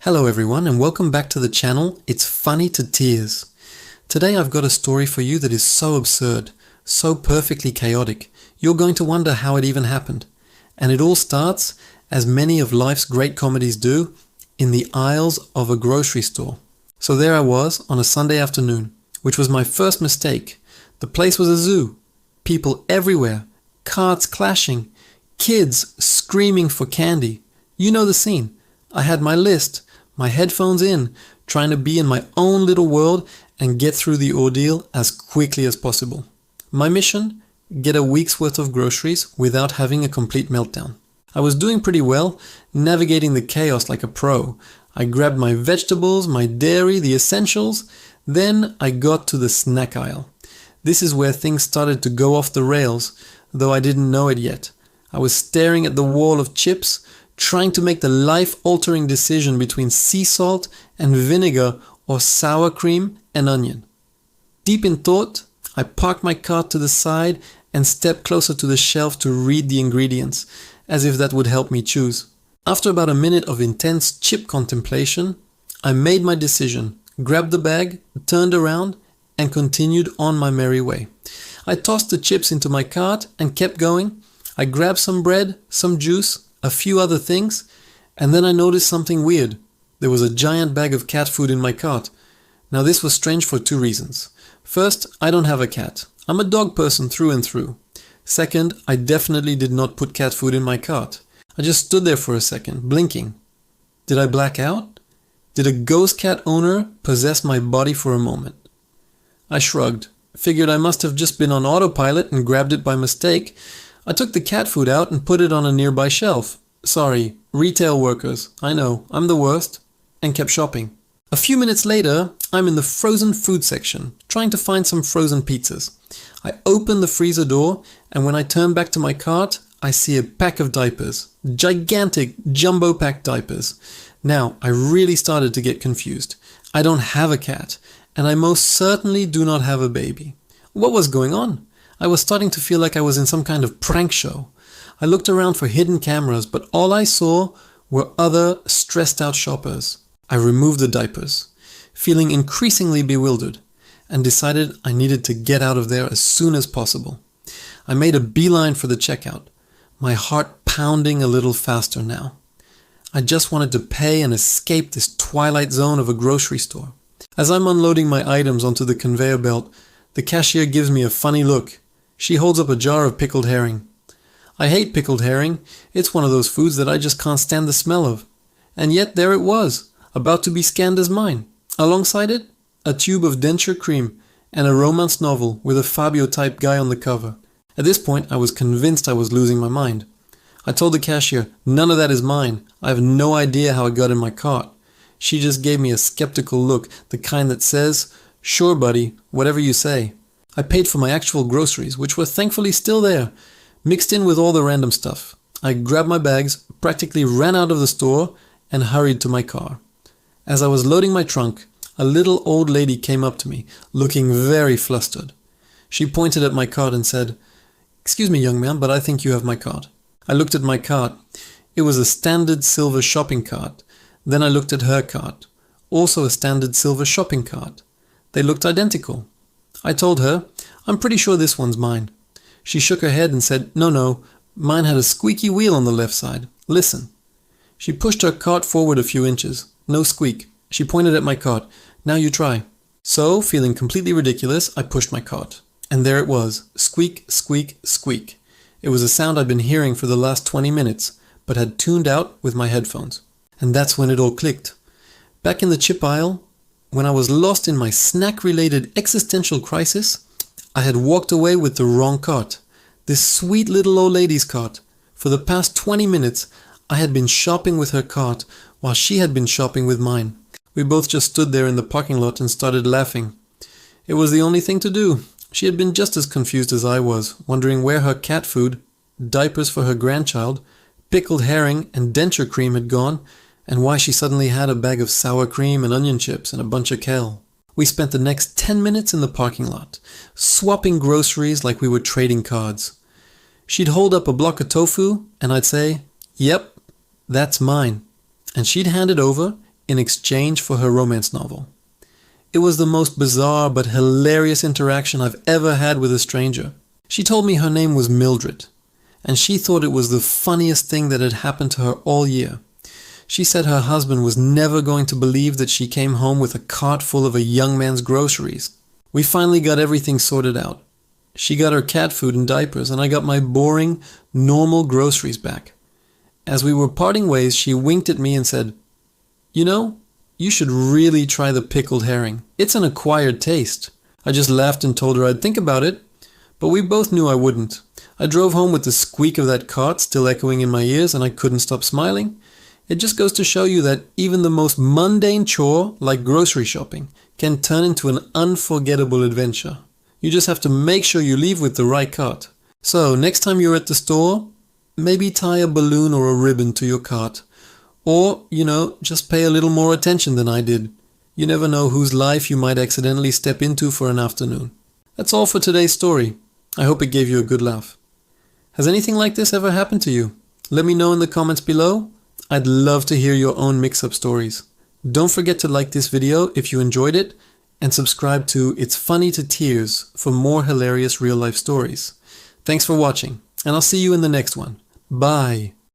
Hello everyone and welcome back to the channel. It's funny to tears. Today I've got a story for you that is so absurd, so perfectly chaotic, you're going to wonder how it even happened. And it all starts, as many of life's great comedies do, in the aisles of a grocery store. So there I was on a Sunday afternoon, which was my first mistake. The place was a zoo. People everywhere, carts clashing, kids screaming for candy. You know the scene. I had my list, my headphones in, trying to be in my own little world and get through the ordeal as quickly as possible. My mission? Get a week's worth of groceries without having a complete meltdown. I was doing pretty well, navigating the chaos like a pro. I grabbed my vegetables, my dairy, the essentials. Then I got to the snack aisle. This is where things started to go off the rails, though I didn't know it yet. I was staring at the wall of chips, trying to make the life-altering decision between sea salt and vinegar or sour cream and onion. Deep in thought, I parked my cart to the side and stepped closer to the shelf to read the ingredients, as if that would help me choose. After about a minute of intense chip contemplation, I made my decision, grabbed the bag, turned around, and continued on my merry way. I tossed the chips into my cart and kept going. I grabbed some bread, some juice, a few other things, and then I noticed something weird. There was a giant bag of cat food in my cart. Now this was strange for two reasons. First, I don't have a cat. I'm a dog person through and through. Second, I definitely did not put cat food in my cart. I just stood there for a second, blinking. Did I black out? Did a ghost cat owner possess my body for a moment? I shrugged, figured I must have just been on autopilot and grabbed it by mistake. I took the cat food out and put it on a nearby shelf. Sorry, retail workers, I know, I'm the worst. And kept shopping. A few minutes later, I'm in the frozen food section, trying to find some frozen pizzas. I open the freezer door, and when I turn back to my cart, I see a pack of diapers. Gigantic, jumbo-packed diapers. Now, I really started to get confused. I don't have a cat, and I most certainly do not have a baby. What was going on? I was starting to feel like I was in some kind of prank show. I looked around for hidden cameras, but all I saw were other stressed out shoppers. I removed the diapers, feeling increasingly bewildered, and decided I needed to get out of there as soon as possible. I made a beeline for the checkout, my heart pounding a little faster now. I just wanted to pay and escape this twilight zone of a grocery store. As I'm unloading my items onto the conveyor belt, the cashier gives me a funny look. She holds up a jar of pickled herring. I hate pickled herring. It's one of those foods that I just can't stand the smell of. And yet there it was, about to be scanned as mine. Alongside it, a tube of denture cream and a romance novel with a Fabio-type guy on the cover. At this point, I was convinced I was losing my mind. I told the cashier, none of that is mine. I have no idea how it got in my cart. She just gave me a skeptical look, the kind that says, "Sure, buddy, whatever you say." I paid for my actual groceries, which were thankfully still there, mixed in with all the random stuff. I grabbed my bags, practically ran out of the store, and hurried to my car. As I was loading my trunk, a little old lady came up to me, looking very flustered. She pointed at my cart and said, "Excuse me, young man, but I think you have my cart." I looked at my cart. It was a standard silver shopping cart. Then I looked at her cart, also a standard silver shopping cart. They looked identical. I told her, "I'm pretty sure this one's mine." She shook her head and said, No, mine had a squeaky wheel on the left side. Listen." She pushed her cart forward a few inches. No squeak. She pointed at my cart. "Now you try." So, feeling completely ridiculous, I pushed my cart. And there it was. Squeak, squeak, squeak. It was a sound I'd been hearing for the last 20 minutes, but had tuned out with my headphones. And that's when it all clicked. Back in the chip aisle, when I was lost in my snack-related existential crisis, I had walked away with the wrong cart. This sweet little old lady's cart. For the past 20 minutes, I had been shopping with her cart, while she had been shopping with mine. We both just stood there in the parking lot and started laughing. It was the only thing to do. She had been just as confused as I was, wondering where her cat food, diapers for her grandchild, pickled herring and denture cream had gone, and why she suddenly had a bag of sour cream and onion chips and a bunch of kale. We spent the next 10 minutes in the parking lot, swapping groceries like we were trading cards. She'd hold up a block of tofu, and I'd say, "Yep, that's mine." And she'd hand it over, in exchange for her romance novel. It was the most bizarre but hilarious interaction I've ever had with a stranger. She told me her name was Mildred, and she thought it was the funniest thing that had happened to her all year. She said her husband was never going to believe that she came home with a cart full of a young man's groceries. We finally got everything sorted out. She got her cat food and diapers, and I got my boring, normal groceries back. As we were parting ways, she winked at me and said, "You know, you should really try the pickled herring. It's an acquired taste." I just laughed and told her I'd think about it, but we both knew I wouldn't. I drove home with the squeak of that cart still echoing in my ears, and I couldn't stop smiling. It just goes to show you that even the most mundane chore, like grocery shopping, can turn into an unforgettable adventure. You just have to make sure you leave with the right cart. So, next time you're at the store, maybe tie a balloon or a ribbon to your cart. Or, just pay a little more attention than I did. You never know whose life you might accidentally step into for an afternoon. That's all for today's story. I hope it gave you a good laugh. Has anything like this ever happened to you? Let me know in the comments below. I'd love to hear your own mix-up stories. Don't forget to like this video if you enjoyed it, and subscribe to It's Funny to Tears for more hilarious real-life stories. Thanks for watching, and I'll see you in the next one. Bye!